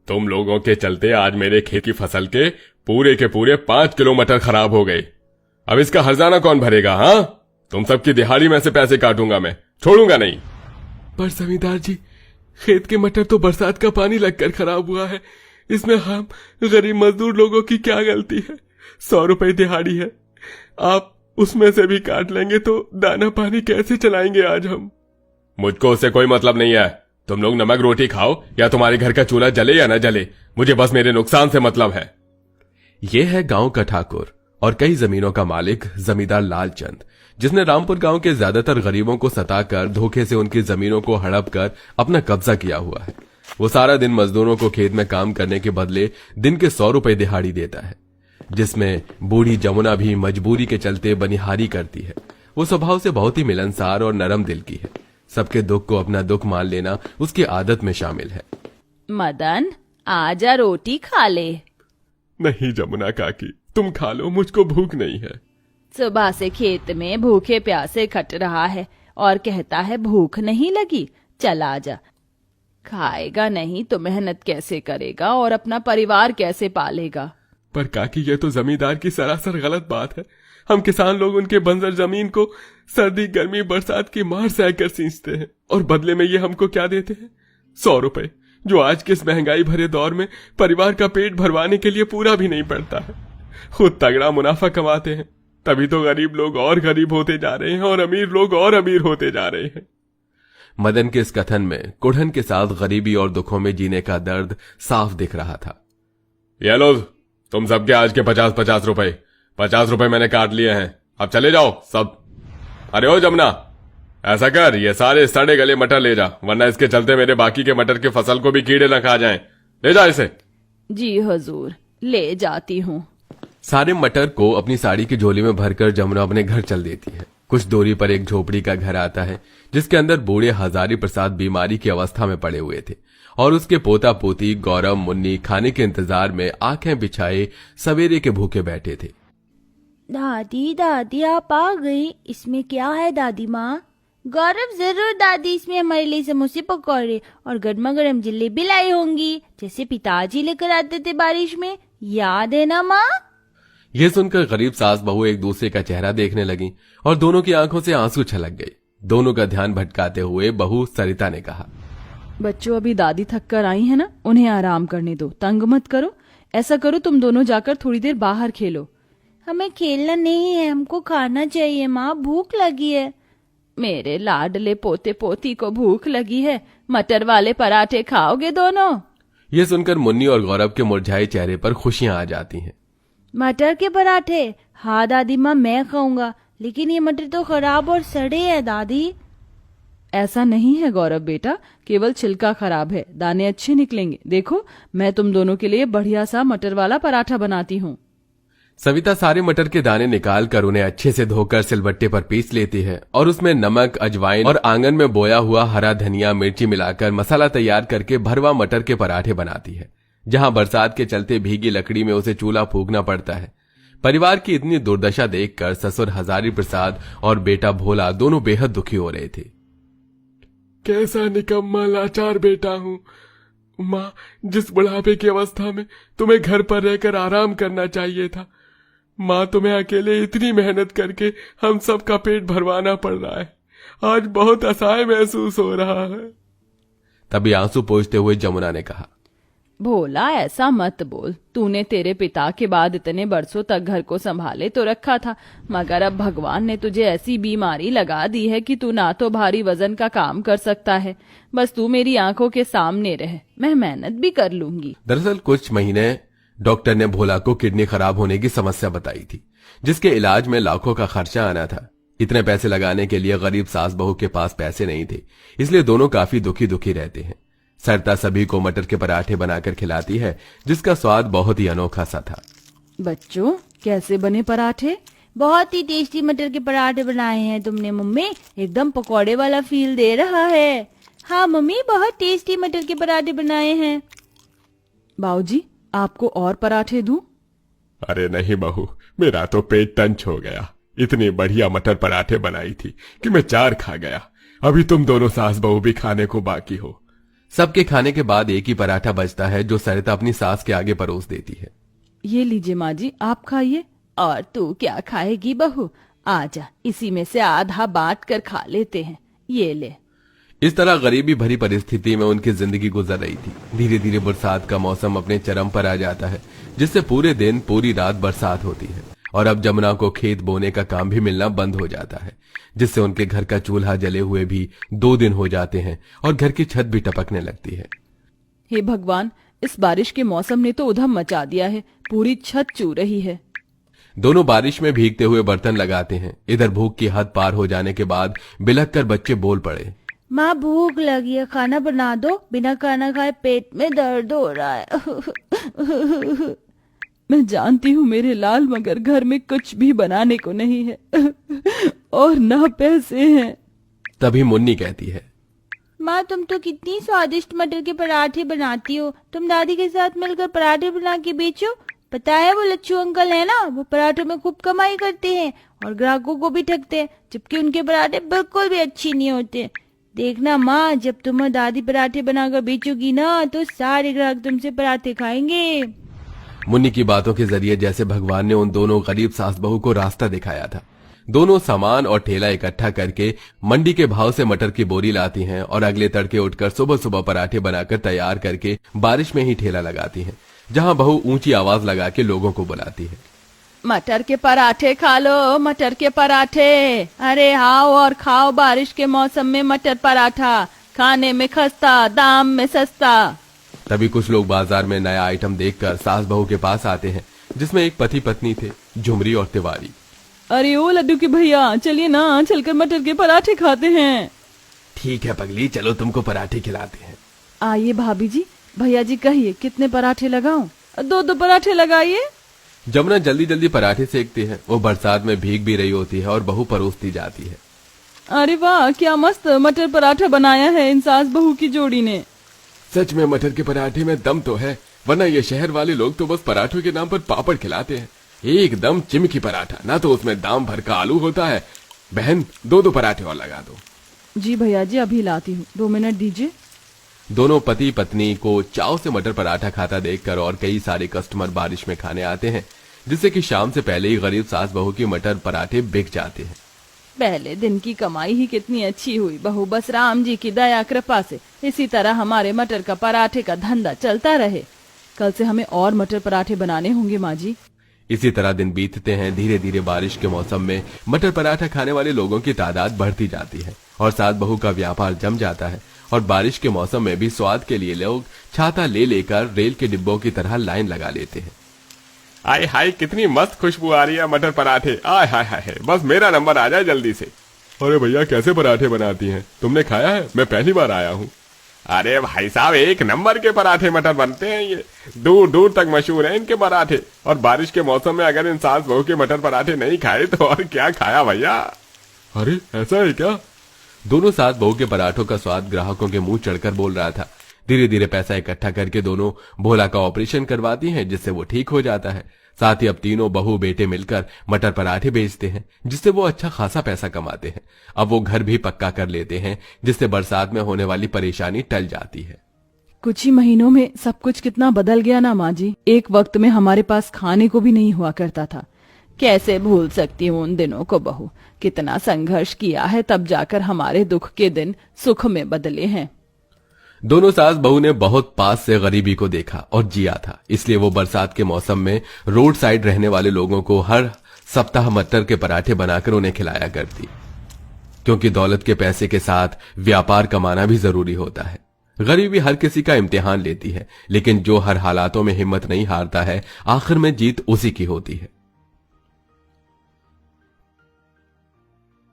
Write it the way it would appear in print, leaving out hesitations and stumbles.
तुम लोगों के चलते आज मेरे खेत की फसल के पूरे 5 किलो मटर खराब हो गए। अब इसका हर्जाना कौन भरेगा? हाँ, तुम सबकी दिहाड़ी में से पैसे काटूंगा, मैं छोड़ूंगा नहीं। पर जमींदार जी, खेत के मटर तो बरसात का पानी लगकर खराब हुआ है, इसमें हम गरीब मजदूर लोगों की क्या गलती है? 100 रुपए दिहाड़ी है, आप उसमें से भी काट लेंगे तो दाना पानी कैसे चलाएंगे आज हम? मुझको उससे कोई मतलब नहीं है। तुम लोग नमक रोटी खाओ या तुम्हारे घर का चूल्हा जले या न जले, मुझे बस मेरे नुकसान से मतलब है। यह है गांव का ठाकुर और कई जमीनों का मालिक जमींदार लालचंद, जिसने रामपुर गांव के ज्यादातर गरीबों को सताकर धोखे से उनकी जमीनों को हड़प कर अपना कब्जा किया हुआ है। वो सारा दिन मजदूरों को खेत में काम करने के बदले दिन के 100 रुपए दिहाड़ी देता है, जिसमें बूढ़ी जमुना भी मजबूरी के चलते बनिहारी करती है। वो स्वभाव से बहुत ही मिलनसार और नरम दिल की है। सबके दुख को अपना दुख मान लेना उसकी आदत में शामिल है। मदन, आजा रोटी खा ले। नहीं जमुना काकी, तुम खा लो, मुझको भूख नहीं है। सुबह से खेत में भूखे प्यासे खट रहा है और कहता है भूख नहीं लगी। चल आजा। खाएगा नहीं तो मेहनत कैसे करेगा और अपना परिवार कैसे पालेगा? पर काकी, ये तो जमींदार की सरासर गलत बात है। हम किसान लोग उनके बंजर जमीन को सर्दी गर्मी बरसात की मार सहकर सींचते हैं और बदले में ये हमको क्या देते हैं? 100 रुपए, जो आज के इस महंगाई भरे दौर में परिवार का पेट भरवाने के लिए पूरा भी नहीं पड़ता है। खुद तगड़ा मुनाफा कमाते हैं, तभी तो गरीब लोग और गरीब होते जा रहे हैं और अमीर लोग और अमीर होते जा रहे हैं। मदन के इस कथन में कुढ़न के साथ गरीबी और दुखों में जीने का दर्द साफ दिख रहा था। ये लो तुम सबके आज के 50 रुपए। 50 रुपए मैंने काट लिए हैं, अब चले जाओ सब। अरे ओ जमुना, ऐसा कर, ये सारे सड़े गले मटर ले जा, वरना इसके चलते मेरे बाकी के मटर की फसल को भी कीड़े न खा जाएं। ले जा इसे। जी हुजूर, ले जाती हूँ। सारे मटर को अपनी साड़ी की झोली में भरकर जमुना अपने घर चल देती है। कुछ दूरी पर एक झोपड़ी का घर आता है, जिसके अंदर बूढ़े हजारी प्रसाद बीमारी की अवस्था में पड़े हुए थे और उसके पोता पोती गौरव मुन्नी खाने के इंतजार में आंखें बिछाए सवेरे के भूखे बैठे थे। दादी दादी आप आ गई, इसमें क्या है दादी माँ? गौरव, जरूर दादी, इसमें हमारे लिए समोसे पकौड़े और गर्मा गर्म जलेबी लाई होंगी, जैसे पिताजी लेकर आते थे बारिश में, याद है ना माँ? यह सुनकर गरीब सास बहू एक दूसरे का चेहरा देखने लगी और दोनों की आंखों से आंसू छलक गए। दोनों का ध्यान भटकाते हुए बहू सरिता ने कहा, बच्चों, अभी दादी थक कर आई है ना, उन्हें आराम करने दो, तंग मत करो। ऐसा करो, तुम दोनों जाकर थोड़ी देर बाहर खेलो। हमें खेलना नहीं है, हमको खाना चाहिए माँ, भूख लगी है। मेरे लाडले पोते पोती को भूख लगी है, मटर वाले पराठे खाओगे दोनों? यह सुनकर मुन्नी और गौरव के मुरझाए चेहरे पर खुशियां आ जाती हैं। मटर के पराठे? हाँ दादी माँ, मैं खाऊंगा, लेकिन ये मटर तो खराब और सड़े हैं दादी। ऐसा नहीं है गौरव बेटा, केवल छिलका खराब है, दाने अच्छे निकलेंगे। देखो, मैं तुम दोनों के लिए बढ़िया सा मटर वाला पराठा बनाती हूँ। सविता सारे मटर के दाने निकाल कर उन्हें अच्छे से धोकर सिलबट्टे पर पीस लेती है और उसमें नमक, अजवाइन और आंगन में बोया हुआ हरा धनिया मिर्ची मिलाकर मसाला तैयार करके भरवा मटर के पराठे बनाती है। जहां बरसात के चलते भीगी लकड़ी में उसे चूल्हा फूंकना पड़ता है। परिवार की इतनी दुर्दशा देखकर ससुर हजारी प्रसाद और बेटा भोला दोनों बेहद दुखी हो रहे थे। कैसा निकम्मा लाचार बेटा हूँ माँ, जिस बुढ़ापे की अवस्था में तुम्हें घर पर रहकर आराम करना चाहिए था, माँ तुम्हें अकेले इतनी मेहनत करके हम सब का पेट भरवाना पड़ रहा है। आज बहुत असहाय महसूस हो रहा है। तभी आंसू पोंछते हुए जमुना ने कहा, भोला, ऐसा मत बोल। तूने तेरे पिता के बाद इतने बरसों तक घर को संभाले तो रखा था, मगर अब भगवान ने तुझे ऐसी बीमारी लगा दी है कि तू ना तो भारी वजन का काम कर सकता है। बस तू मेरी आंखों के सामने रह, मैं मेहनत भी कर लूंगी। दरअसल कुछ महीने डॉक्टर ने भोला को किडनी खराब होने की समस्या बताई थी, जिसके इलाज में लाखों का खर्चा आना था। इतने पैसे लगाने के लिए गरीब सास बहू के पास पैसे नहीं थे, इसलिए दोनों काफी दुखी दुखी रहते हैं। सरिता सभी को मटर के पराठे बनाकर खिलाती है, जिसका स्वाद बहुत ही अनोखा सा था। बच्चों, कैसे बने पराठे? बहुत ही टेस्टी मटर के पराठे बनाए हैं तुमने मम्मी, एकदम पकौड़े वाला फील दे रहा है। हाँ मम्मी, बहुत टेस्टी मटर के पराठे बनाए हैं। बाबूजी, आपको और पराठे दूं? अरे नहीं बहू, मेरा तो पेट टंच हो गया। इतनी बढ़िया मटर पराठे बनाई थी कि मैं 4 खा गया। अभी तुम दोनों सास बहू भी खाने को बाकी हो। सबके खाने के बाद एक ही पराठा बचता है जो सरिता अपनी सास के आगे परोस देती है। ये लीजिए माँ जी, आप खाइए। और तू क्या खाएगी बहू? आजा, इसी में से आधा बांट कर खा लेते हैं, ये ले। इस तरह गरीबी भरी परिस्थिति में उनकी जिंदगी गुजर रही थी। धीरे धीरे बरसात का मौसम अपने चरम पर आ जाता है, जिससे पूरे दिन पूरी रात बरसात होती है। और अब जमुना को खेत बोने का काम भी मिलना बंद हो जाता है, जिससे उनके घर का चूल्हा जले हुए भी 2 दिन हो जाते हैं और घर की छत भी टपकने लगती है। हे भगवान, इस बारिश के मौसम ने तो उधम मचा दिया है, पूरी छत चू रही है। दोनों बारिश में भीगते हुए बर्तन लगाते हैं। इधर भूख की हद पार हो जाने के बाद बिलख कर बच्चे बोल पड़े, माँ भूख लगी है, खाना बना दो, बिना खाना खाए पेट में दर्द हो रहा है। मैं जानती हूँ मेरे लाल, मगर घर में कुछ भी बनाने को नहीं है और ना पैसे हैं। तभी मुन्नी कहती है, माँ तुम तो कितनी स्वादिष्ट मटर के पराठे बनाती हो, तुम दादी के साथ मिलकर पराठे बना के बेचो। पता है वो लच्छू अंकल है ना, वो पराठों में खूब कमाई करते हैं और ग्राहकों को भी ठगते हैं, जबकि उनके पराठे बिल्कुल भी अच्छी नहीं होते। देखना माँ, जब तुम और दादी पराठे बनाकर बेचोगी ना, तो सारे ग्राहक तुमसे पराठे खाएंगे। मुन्नी की बातों के जरिए जैसे भगवान ने उन दोनों गरीब सास बहू को रास्ता दिखाया था। दोनों सामान और ठेला इकट्ठा करके मंडी के भाव से मटर की बोरी लाती हैं और अगले तड़के उठकर सुबह सुबह पराठे बनाकर तैयार करके बारिश में ही ठेला लगाती हैं, जहां बहू ऊंची आवाज लगा के लोगों को बुलाती है, मटर के पराठे खा लो, मटर के पराठे। अरे आओ और खाओ, बारिश के मौसम में मटर पराठा, खाने में खस्ता, दाम में सस्ता। तभी कुछ लोग बाजार में नया आइटम देखकर सास बहू के पास आते हैं, जिसमें एक पति पत्नी थे, झुमरी और तिवारी। अरे ओ लड्डू के भैया, चलिए ना, चलकर मटर के पराठे खाते हैं। ठीक है पगली, चलो तुमको पराठे खिलाते हैं। आइए भाभी जी, भैया जी कहिए कितने पराठे लगाऊं? 2 पराठे लगाइए। जमुना जल्दी जल्दी पराठे सेकती है। वो बरसात में भीग भी रही होती है और बहू परोसती जाती है। अरे वाह, क्या मस्त मटर पराठा बनाया है इन सास बहू की जोड़ी ने। सच में मटर के पराठे में दम तो है, वरना ये शहर वाले लोग तो बस पराठों के नाम पर पापड़ खिलाते हैं। एकदम चिमकी पराठा, ना तो उसमें दाम भर का आलू होता है। बहन 2 पराठे और लगा दो। जी भैया जी, अभी लाती हूँ, 2 मिनट दीजिए। दोनों पति पत्नी को चाव से मटर पराठा खाता देखकर और कई सारे कस्टमर बारिश में खाने आते हैं, जिससे कि शाम से पहले ही गरीब सास बहू की मटर पराठे बिक जाते हैं। पहले दिन की कमाई ही कितनी अच्छी हुई बहू, बस राम जी की दया कृपा से इसी तरह हमारे मटर का पराठे का धंधा चलता रहे। कल से हमें और मटर पराठे बनाने होंगे माँ जी। इसी तरह दिन बीतते हैं। धीरे धीरे बारिश के मौसम में मटर पराठा खाने वाले लोगों की तादाद बढ़ती जाती है और सास बहू का व्यापार जम जाता है। और बारिश के मौसम में भी स्वाद के लिए लोग छाता ले लेकर रेल के डिब्बों की तरह लाइन लगा लेते हैं। आय हाय, कितनी मस्त खुशबू आ रही है मटर पराठे। आय हाय हाय, बस मेरा नंबर आ जाए जल्दी से। अरे भैया कैसे पराठे बनाती हैं? तुमने खाया है? मैं पहली बार आया हूँ। अरे भाई साहब, 1 नंबर के पराठे मटर बनते हैं। ये दूर दूर तक मशहूर है इनके पराठे। और बारिश के मौसम में अगर इन सास बहू के मटर पराठे नहीं खाए तो और क्या खाया भैया। अरे ऐसा है क्या? दोनों सास बहू के पराठों का स्वाद ग्राहकों के मुंह चढ़कर बोल रहा था। धीरे धीरे पैसा इकट्ठा करके दोनों भोला का ऑपरेशन करवाती हैं, जिससे वो ठीक हो जाता है। साथ ही अब तीनों बहू बेटे मिलकर मटर पराठे बेचते हैं, जिससे वो अच्छा खासा पैसा कमाते हैं। अब वो घर भी पक्का कर लेते हैं, जिससे बरसात में होने वाली परेशानी टल जाती है। कुछ ही महीनों में सब कुछ कितना बदल गया ना माँ जी। एक वक्त में हमारे पास खाने को भी नहीं हुआ करता था। कैसे भूल सकती हूँ उन दिनों को बहू। कितना संघर्ष किया है, तब जाकर हमारे दुख के दिन सुख में बदले हैं। दोनों सास बहू ने बहुत पास से गरीबी को देखा और जिया था, इसलिए वो बरसात के मौसम में रोड साइड रहने वाले लोगों को हर सप्ताह मटर के पराठे बनाकर उन्हें खिलाया करती, क्योंकि दौलत के पैसे के साथ व्यापार कमाना भी जरूरी होता है। गरीबी हर किसी का इम्तिहान लेती है, लेकिन जो हर हालातों में हिम्मत नहीं हारता है, आखिर में जीत उसी की होती है।